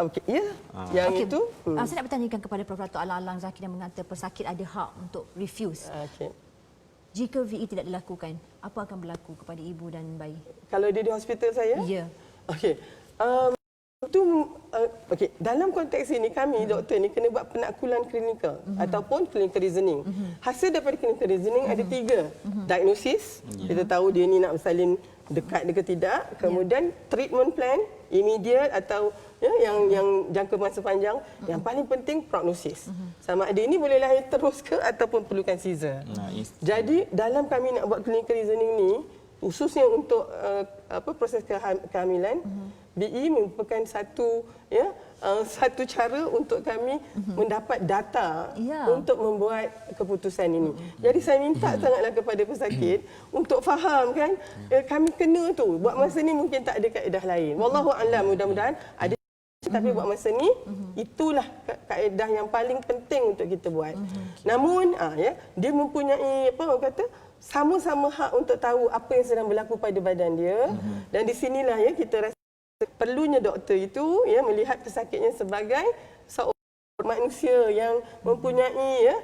Yang itu. Saya nak bertanyakan kepada Prof. Dato' Alang Zaki yang mengata pesakit ada hak untuk refuse. Jika VE tidak dilakukan, apa akan berlaku kepada ibu dan bayi? Kalau dia di hospital saya? Ya. Dalam konteks ini kami doktor ni kena buat penakkulan klinikal ataupun clinical reasoning. Hasil daripada clinical reasoning ada 3. Diagnosis, kita tahu dia ni nak bersalin dekat ke tidak. Kemudian treatment plan, immediate atau yang jangka masa panjang. Yang paling penting prognosis. Sama ada ini boleh lahir terus ke ataupun perlukan caesar. Jadi dalam kami nak buat clinical reasoning ni khususnya untuk proses kehamilan, BE merupakan satu cara untuk kami mendapat data untuk membuat keputusan ini. Jadi saya minta sangatlah kepada pesakit untuk faham kan, kami kena tu buat masa ni mungkin tak ada kaedah lain. Wallahu a'lam, mudah-mudahan ada tapi buat masa ni itulah kaedah yang paling penting untuk kita buat. Namun dia mempunyai sama-sama hak untuk tahu apa yang sedang berlaku pada badan dia dan di sinilah kita rasa perlunya doktor itu melihat pesakitnya sebagai seorang manusia yang mempunyai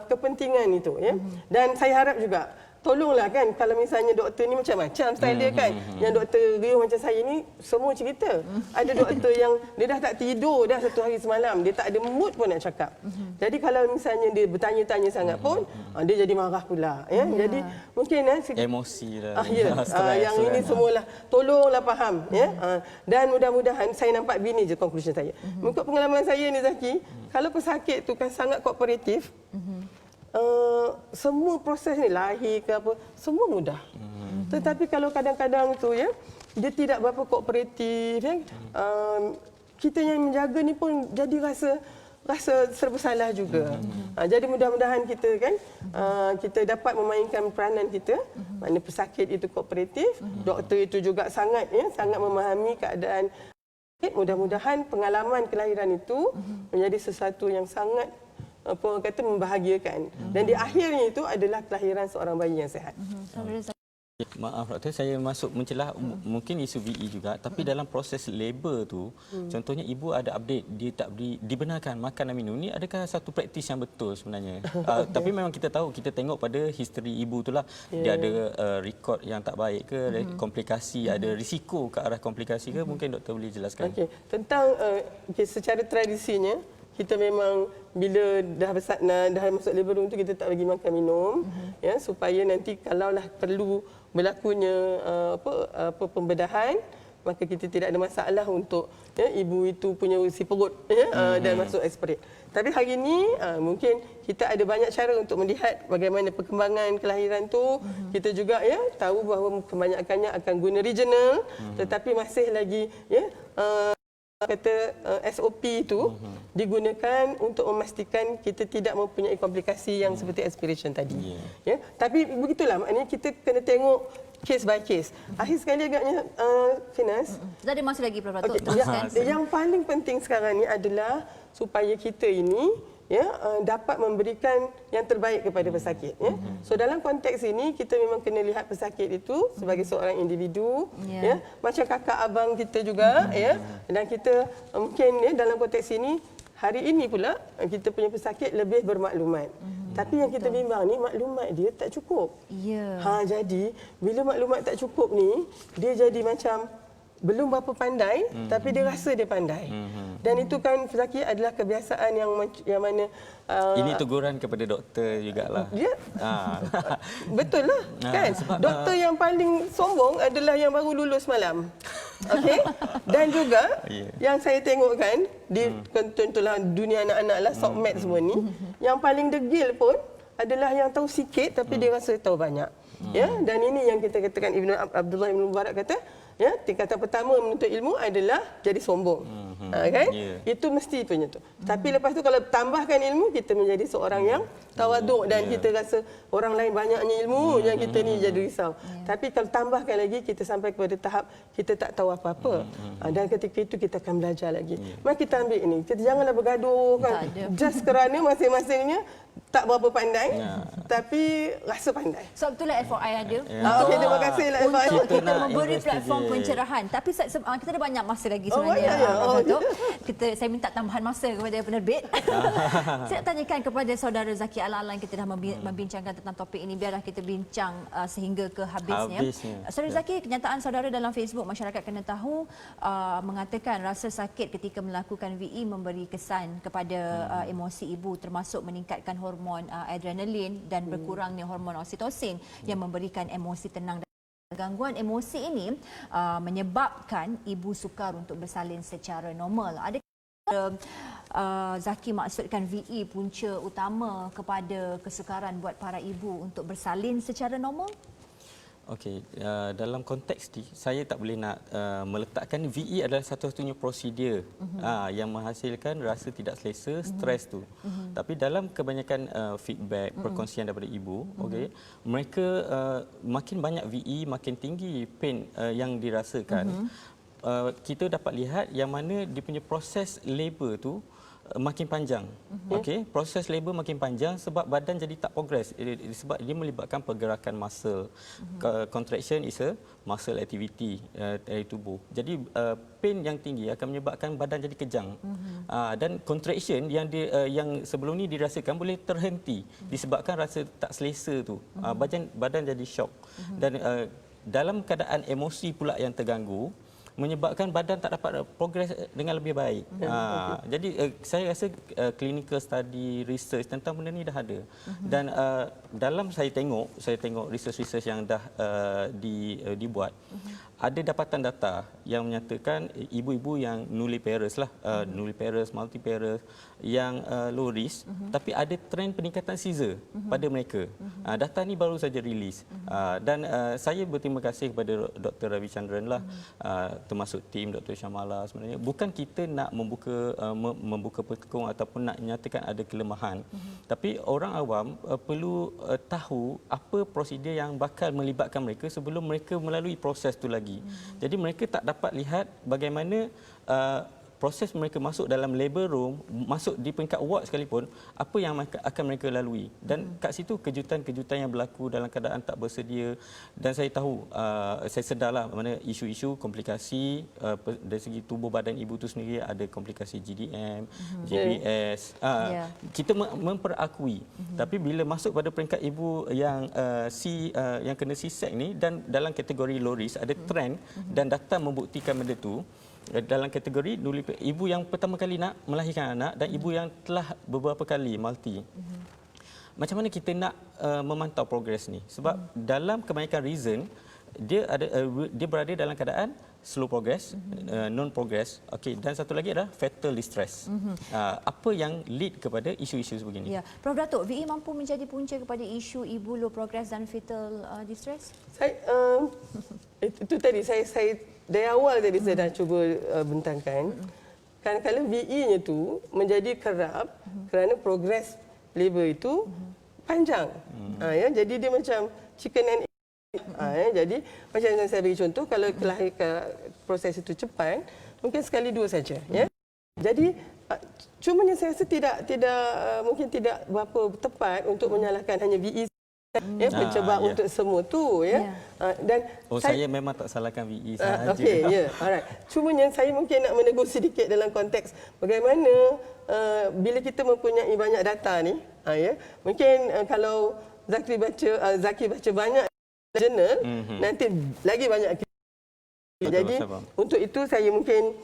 kepentingan itu dan saya harap juga tolonglah kan kalau misalnya doktor ni macam-macam style dia kan. Yang doktor Rio macam saya ni semua cerita. Ada doktor yang dia dah tak tidur dah 1 hari semalam, dia tak ada mood pun nak cakap. Jadi kalau misalnya dia bertanya-tanya sangat pun dia jadi marah pula Jadi mungkin emosi lah. Yang ini semualah tolonglah faham dan mudah-mudahan saya nampak bini je conclusion saya. Mengikut pengalaman saya ni Zaki, kalau pesakit tu kan sangat kooperatif, semua proses ni lahir ke apa semua mudah. Tetapi kalau kadang-kadang tu dia tidak berapa kooperatif kan. Kita yang menjaga ni pun jadi rasa serba salah juga. Jadi mudah-mudahan kita kan kita dapat memainkan peranan kita. Mana pesakit itu kooperatif, doktor itu juga sangat memahami keadaan. Mudah-mudahan pengalaman kelahiran itu menjadi sesuatu yang sangat membahagiakan. Dan di akhirnya itu adalah kelahiran seorang bayi yang sihat. Maaf doktor, saya masuk mencelah mungkin isu VE juga, tapi dalam proses labor tu, contohnya ibu ada update dia tak dibenarkan makan dan minum, ni adakah satu praktis yang betul sebenarnya? Tapi memang kita tahu, kita tengok pada history ibu itulah dia ada rekod yang tak baik ke, ada komplikasi, ada risiko ke arah komplikasi ke, mungkin doktor boleh jelaskan. Okey, tentang secara tradisinya kita memang bila dah masuk labor room tu kita tak bagi makan minum ya, supaya nanti kalaulah perlu berlakunya pembedahan, maka kita tidak ada masalah untuk ibu itu punya isi perut dan masuk aspirin. Tapi hari ini mungkin kita ada banyak cara untuk melihat bagaimana perkembangan kelahiran tu. Kita juga tahu bahawa kebanyakannya akan guna regional, tetapi masih lagi SOP itu digunakan untuk memastikan kita tidak mempunyai komplikasi yang seperti aspiration tadi. Ya, tapi begitulah, maknanya kita kena tengok case by case. Akhir sekali agaknya Finas. Dah ada masa lagi Prof. Datuk. Yang paling penting sekarang ni adalah supaya kita ini dapat memberikan yang terbaik kepada pesakit. So dalam konteks ini kita memang kena lihat pesakit itu sebagai seorang individu, macam kakak abang kita juga, dan kita mungkin dalam konteks ini hari ini pula kita punya pesakit lebih bermaklumat. Tapi yang kita bimbang ni maklumat dia tak cukup. Jadi bila maklumat tak cukup ni, dia jadi macam belum berapa pandai, tapi dia rasa dia pandai. Dan itu kan pesakit adalah kebiasaan yang mana ini teguran kepada doktor jugalah. Ya. Betul lah kan. Doktor yang paling sombong adalah yang baru lulus malam. Okey. Dan juga yang saya tengok kan di contohlah dunia anak-anak lah, SOCMED semua ni, yang paling degil pun adalah yang tahu sikit tapi dia rasa tahu banyak. Dan ini yang kita katakan Abdullah Ibn Mubarak kata, tingkatan pertama menuntut ilmu adalah jadi sombong. Kan? Itu mesti punya tu. Tapi lepas tu kalau tambahkan ilmu, kita menjadi seorang yang tawaduk dan kita rasa orang lain banyaknya ilmu, yang kita ni jadi risau. Tapi kalau tambahkan lagi, kita sampai kepada tahap kita tak tahu apa-apa. Dan ketika itu kita akan belajar lagi. Mari kita ambil ini. Kita janganlah bergaduh kan. Just kerana masing-masingnya tak berapa pandai, tapi rasa pandai. So itulah FYI ada. Okey, terima kasih lah FYI. Untuk kita memberi platform pencerahan. Tapi kita ada banyak masa lagi sebenarnya. Saya minta tambahan masa kepada penerbit. Saya nak tanyakan kepada saudara Zaki Al-Alan, kita dah membincangkan tentang topik ini. Biarlah kita bincang sehingga ke habisnya. Saudara Zaki, kenyataan saudara dalam Facebook, masyarakat kena tahu, mengatakan rasa sakit ketika melakukan VE memberi kesan kepada emosi ibu, termasuk meningkatkan hormon adrenalin dan berkurangnya hormon oksitosin yang memberikan emosi tenang. Gangguan emosi ini menyebabkan ibu sukar untuk bersalin secara normal. Adakah Zaki maksudkan VE punca utama kepada kesukaran buat para ibu untuk bersalin secara normal? Okey, dalam konteks ni saya tak boleh nak meletakkan VE adalah satu-satunya prosedur yang menghasilkan rasa tidak selesa, stres tu. Tapi dalam kebanyakan feedback, perkongsian daripada ibu, okey, mereka makin banyak VE, makin tinggi pain yang dirasakan. Kita dapat lihat yang mana dia punya proses labor tu makin panjang. Okey, proses labor makin panjang sebab badan jadi tak progress, sebab dia melibatkan pergerakan muscle. Contraction is a muscle activity dari tubuh. Jadi pain yang tinggi akan menyebabkan badan jadi kejang. Dan contraction yang sebelum ni dirasakan boleh terhenti disebabkan rasa tak selesa tu. Badan jadi shock. Dan dalam keadaan emosi pula yang terganggu, menyebabkan badan tak dapat progres dengan lebih baik. Jadi saya rasa clinical study, research tentang benda ni dah ada. Dan dalam saya tengok research yang dah dibuat, ada dapatan data yang menyatakan ibu-ibu yang nulliparous lah, nulliparous, multiparous, yang low risk, tapi ada trend peningkatan Caesar pada mereka. Data ni baru saja rilis. Dan saya berterima kasih kepada Dr. Ravichandran lah, termasuk tim Dr. Syamala sebenarnya. Bukan kita nak membuka petekung ataupun nak nyatakan ada kelemahan. Tapi orang awam perlu tahu apa prosedur yang bakal melibatkan mereka sebelum mereka melalui proses tu lagi. Jadi mereka tak dapat lihat bagaimana proses mereka masuk dalam labor room, masuk di peringkat ward sekalipun, apa yang akan mereka lalui. Dan kat situ kejutan-kejutan yang berlaku dalam keadaan tak bersedia. Dan saya tahu, saya sedarlah mana isu-isu komplikasi dari segi tubuh badan ibu itu sendiri, ada komplikasi GDM, GBS. Kita memperakui. Tapi bila masuk pada peringkat ibu yang yang kena C-sec ni, dan dalam kategori low risk, ada trend dan data membuktikan benda tu, dalam kategori ibu yang pertama kali nak melahirkan anak dan ibu yang telah beberapa kali multi. Macam mana kita nak memantau progres ni? Sebab dalam kebanyakan reason dia berada dalam keadaan slow progress, non progress. Okey, dan satu lagi adalah fetal distress. Apa yang lead kepada isu-isu sebegini? Ya, Prof Datuk, VE mampu menjadi punca kepada isu ibu low progress dan fetal distress? Saya itu tadi saya dari awal tadi saya dah cuba bentangkan. Kadang-kadang VE-nya tu menjadi kerap kerana progres labor itu panjang. Ya, jadi dia macam chicken and egg. Jadi macam yang saya bagi contoh, kalau proses itu cepat, mungkin sekali dua saja. Ya. Jadi cumanya saya rasa mungkin tidak berapa tepat untuk menyalahkan hanya VE. Pencebab untuk semua tu, ya. Dan saya memang tak salahkan VE sahaja. Okey, ya. Alright. Cumanya saya mungkin nak menegur sedikit dalam konteks bagaimana bila kita mempunyai banyak data ni, ya. Mungkin kalau Zaki baca banyak jurnal, nanti lagi banyak. Jadi untuk itu saya mungkin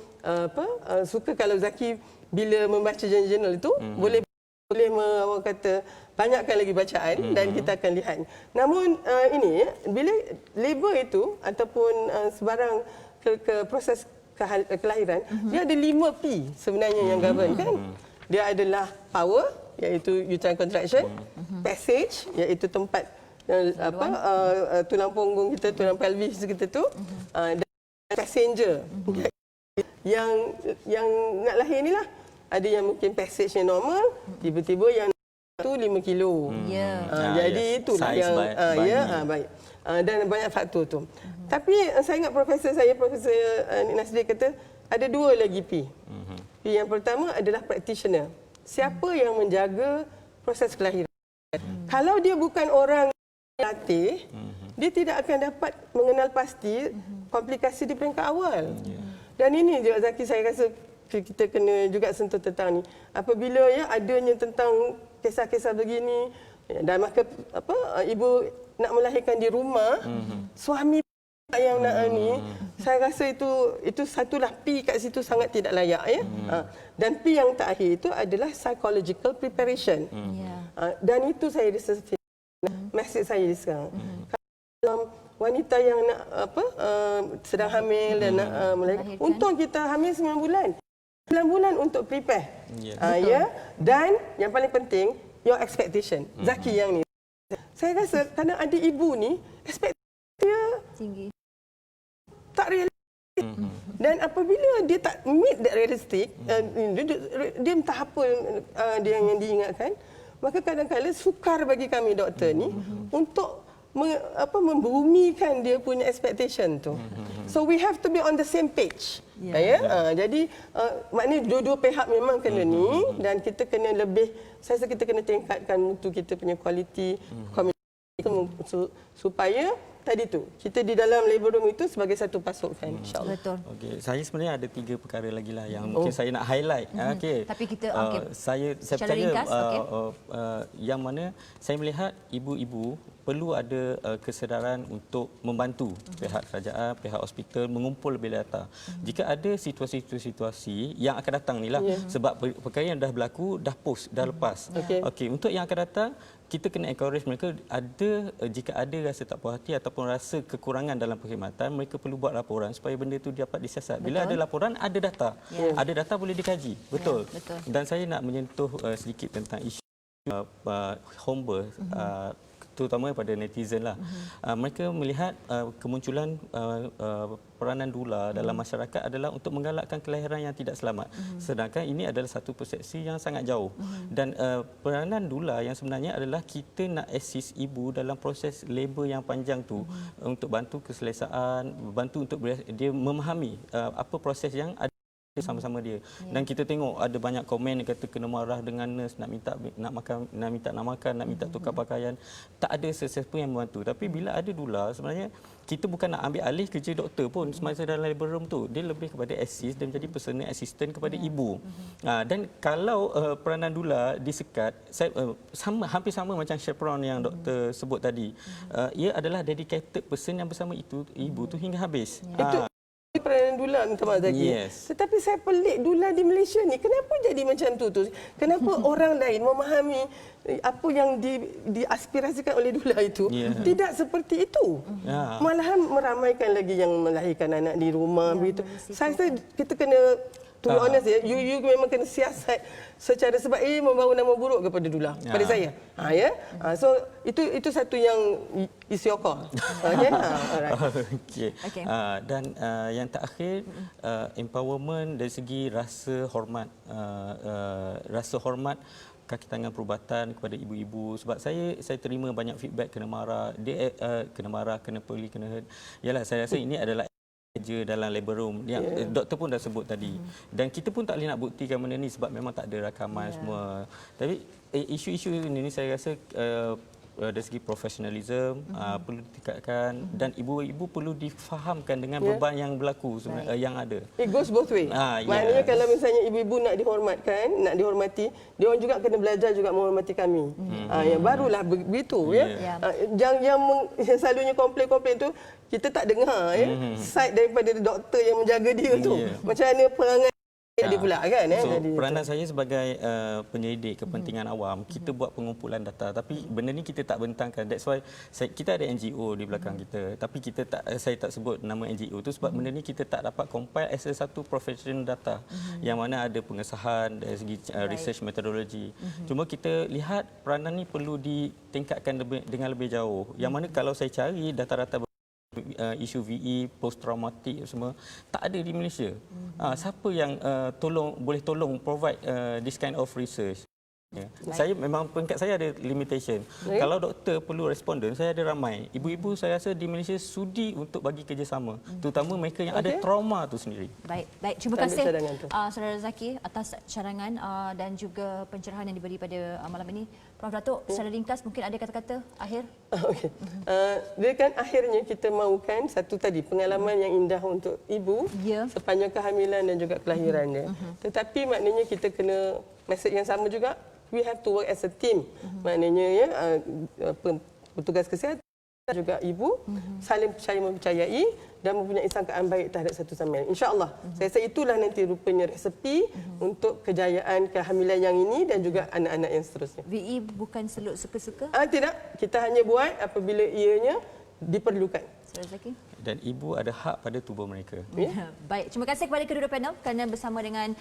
suka kalau Zaki bila membaca jurnal itu boleh orang kata banyakkan lagi bacaan dan kita akan lihat. Namun ini bila labor itu ataupun sebarang proses kelahiran, dia ada 5 P sebenarnya yang govern kan. Dia adalah power, iaitu uterine contraction, passage, iaitu tempat tulang punggung kita, tulang pelvis kita tu, dan passenger yang nak lahir ni lah. Ada yang mungkin passage yang normal, tiba-tiba yang tu 5 kilo. Jadi itulah yang baik. Dan banyak faktor tu. Tapi saya ingat Profesor Nasdir kata ada 2 lagi P. P yang pertama adalah practitioner. Siapa yang menjaga proses kelahiran. Kalau dia bukan orang latih, dia tidak akan dapat mengenal pasti komplikasi di peringkat awal. Dan ini juga Zaki, saya rasa kita kena juga sentuh tentang ni. Apabila adanya tentang kisah-kisah begini, dan maka ibu nak melahirkan di rumah, suami yang nak ni, saya rasa itu satulah P kat situ sangat tidak layak, ya. Dan P yang terakhir itu adalah psychological preparation. Dan itu saya rasa mesej saya sekarang. Kalau wanita yang nak sedang hamil dan nak melahirkan, untung kita hamil 9 bulan. 9 bulan untuk prepare. Dan yang paling penting, your expectation. Zaki yang ni. Saya rasa kadang ada ibu ni, ekspektasi dia tinggi. Tak realistik. Dan apabila dia tak meet that realistic, dia entah apa dia yang diingatkan, maka kadang-kadang sukar bagi kami doktor ni untuk membumikan dia punya expectation tu. So we have to be on the same page. Jadi maknanya dua-dua pihak memang kena ni, dan kita kena lebih, saya rasa kita kena tingkatkan mutu kita punya kualiti supaya tadi tu kita di dalam labor room itu sebagai satu pasukan, insya-Allah. Betul. Okey, saya sebenarnya ada 3 perkara lagi lah yang mungkin saya nak highlight. Tapi kita saya percaya yang mana saya melihat ibu-ibu perlu ada kesedaran untuk membantu pihak kerajaan, pihak hospital mengumpul lebih data. Jika ada situasi-situasi yang akan datang ni lah, sebab perkara yang dah berlaku, dah post, dah lepas. Okey, untuk yang akan datang, kita kena encourage mereka jika ada rasa tak puas hati ataupun rasa kekurangan dalam perkhidmatan, mereka perlu buat laporan supaya benda itu dapat disiasat. Bila ada laporan, ada data. Ada data boleh dikaji. Betul. Dan saya nak menyentuh sedikit tentang isu homebirth, terutama pada netizen lah. Mereka melihat kemunculan peranan dula dalam masyarakat adalah untuk menggalakkan kelahiran yang tidak selamat. Sedangkan ini adalah satu persepsi yang sangat jauh. Dan peranan dula yang sebenarnya adalah kita nak assist ibu dalam proses labor yang panjang tu untuk bantu keselesaan, bantu untuk dia memahami apa proses yang ada sama-sama dia. Dan kita tengok ada banyak komen yang kata kena marah dengan nurse, nak minta nak makan, nak minta tukar pakaian. Tak ada sesiapa yang membantu. Tapi bila ada dula, sebenarnya kita bukan nak ambil alih kerja doktor pun semasa dalam labor room tu. Dia lebih kepada assist dan menjadi personal assistant kepada ibu. Dan kalau peranan dula disekat, hampir sama macam chaperone yang doktor sebut tadi. Ia adalah dedicated person yang bersama ibu tu hingga habis. Peranan dula, minta maaf Zaki. Tetapi saya pelik dula di Malaysia ni, kenapa jadi macam tu? Kenapa orang lain memahami apa yang diaspirasikan oleh dula itu tidak seperti itu? Malahan meramaikan lagi yang melahirkan anak di rumah begitu. Saya rasa kita kena, to be honest ya, you memang kena siasat secara, sebab ini membawa nama buruk kepada dula, pada saya. So itu satu yang is your call. Okey. Dan yang terakhir, empowerment dari segi rasa hormat kaki tangan perubatan kepada ibu-ibu. Sebab saya terima banyak feedback kena marah, kena peli, kena hurt. Yalah, saya rasa ini adalah kerja dalam labor room yang doktor pun dah sebut tadi, dan kita pun tak boleh nak buktikan benda ni sebab memang tak ada rakaman semua. Tapi isu-isu ini saya rasa dari segi profesionalism perlu ditingkatkan, dan ibu-ibu perlu difahamkan dengan beban yang berlaku sebenarnya yang ada. It goes both way. Maknanya kalau misalnya ibu-ibu nak dihormatkan, nak dihormati, dia orang juga kena belajar juga menghormati kami. Yang barulah begitu yang selalunya komplain-komplain tu kita tak dengar side daripada doktor yang menjaga dia tu. Macam mana perangai dia pula kan. So, peranan saya sebagai penyelidik kepentingan awam, kita buat pengumpulan data, tapi benda ni kita tak bentangkan. That's why kita ada NGO di belakang kita, tapi saya tak sebut nama NGO tu sebab benda ni kita tak dapat compile as satu professional data yang mana ada pengesahan dari segi research methodology. Cuma kita lihat peranan ni perlu ditingkatkan dengan lebih jauh. Yang mana kalau saya cari data-data isu VE, post traumatik semua tak ada di Malaysia. Siapa yang boleh tolong provide this kind of research? Saya memang peringkat saya ada limitation. Kalau doktor perlu responden, saya ada ramai. Ibu-ibu saya rasa di Malaysia sudi untuk bagi kerjasama, terutama mereka yang ada trauma tu sendiri. Baik. Terima kasih Saudara Zaki atas cadangan dan juga pencerahan yang diberi pada malam ini. Prof Datuk, secara ringkas mungkin ada kata-kata akhir? Okey. Dia kan akhirnya kita mahukan satu tadi pengalaman yang indah untuk ibu sepanjang kehamilan dan juga kelahirannya. Tetapi maknanya kita kena mesej yang sama juga. We have to work as a team. Maknanya petugas kesihatan juga ibu saling mempercayai dan mempunyai sangkaan baik terhadap satu sama lain. InsyaAllah. Saya rasa itulah nanti rupanya resepi untuk kejayaan kehamilan yang ini dan juga anak-anak yang seterusnya. VE bukan seluk suka-suka? Tidak. Kita hanya buat apabila ianya diperlukan. Dan ibu ada hak pada tubuh mereka. Baik. Terima kasih kepada kedua-dua panel kerana bersama dengan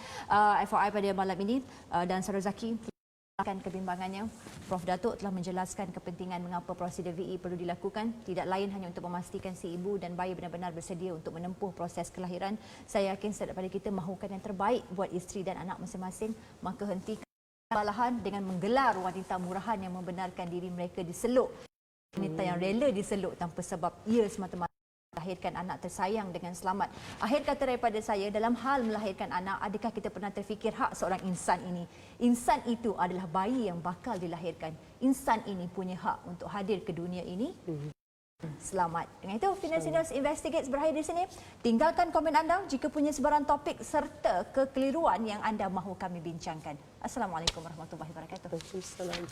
FOI pada malam ini, dan Saudara Zaki akan kebimbangannya. Prof Datuk telah menjelaskan kepentingan mengapa prosedur VE perlu dilakukan, tidak lain hanya untuk memastikan si ibu dan bayi benar-benar bersedia untuk menempuh proses kelahiran. Saya yakin setiap daripada kita mahukan yang terbaik buat isteri dan anak masing-masing, maka hentikan kesalahan dengan menggelar wanita murahan yang membenarkan diri mereka diseluk, wanita yang rela diseluk tanpa sebab ia semata-mata melahirkan anak tersayang dengan selamat. Akhir kata daripada saya, dalam hal melahirkan anak, adakah kita pernah terfikir hak seorang insan ini? Insan itu adalah bayi yang bakal dilahirkan. Insan ini punya hak untuk hadir ke dunia ini. Selamat. Dengan itu, Finance News Investigates berakhir di sini. Tinggalkan komen anda jika punya sebarang topik serta kekeliruan yang anda mahu kami bincangkan. Assalamualaikum warahmatullahi wabarakatuh. Waalaikumsalam.